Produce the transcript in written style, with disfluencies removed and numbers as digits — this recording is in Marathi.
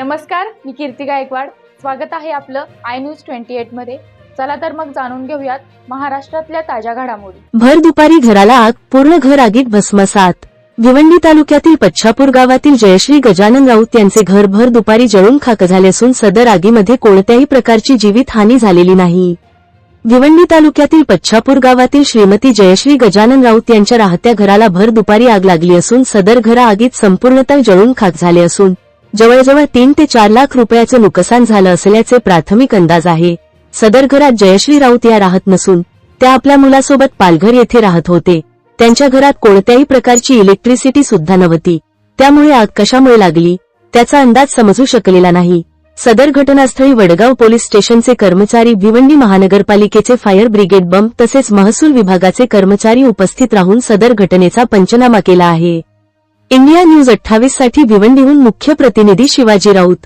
नमस्कार, मी कीर्ती गायकवाड. स्वागत आहे आपलं आय न्यूज 28 मध्ये. चला तर मग जाणून घेऊयात महाराष्ट्रातल्या ताज्या घडामोडी. भर दुपारी घराला आग, पूर्ण घर आगीत भस्मसात. भिवंडी तालुक्यातील पच्छापूर गावातील जयश्री गजानन राऊत यांचे घर भर दुपारी जळून खाक झाले असून सदर आगीमध्ये कोणत्याही प्रकारची जीवितहानी झालेली नाही. भिवंडी तालुक्यातील पच्छापूर गावातील श्रीमती जयश्री गजानन राऊत यांच्या राहत्या घराला भर दुपारी आग लागली असून सदर घर आगीत संपूर्णतः जळून खाक झाले असून जवळजवळ 3 ते 4 लाख रुपयाचं नुकसान झालं असल्याचे प्राथमिक अंदाज आहे. सदर घरात जयश्री राऊत या राहत नसून त्या आपल्या मुलासोबत पालघर येथे राहत होते. त्यांच्या घरात कोणत्याही प्रकारची इलेक्ट्रिसिटी सुद्धा नव्हती. त्यामुळे आग कशामुळे लागली त्याचा अंदाज समजू शकलेला नाही. सदर घटनास्थळी वडगाव पोलीस स्टेशनचे कर्मचारी, भिवंडी महानगरपालिकेचे फायर ब्रिगेड बंब तसेच महसूल विभागाचे कर्मचारी उपस्थित राहून सदर घटनेचा पंचनामा केला आहे. इंडिया न्यूज 28 साठी भिवंडीहून मुख्य प्रतिनिधी शिवाजी राऊत.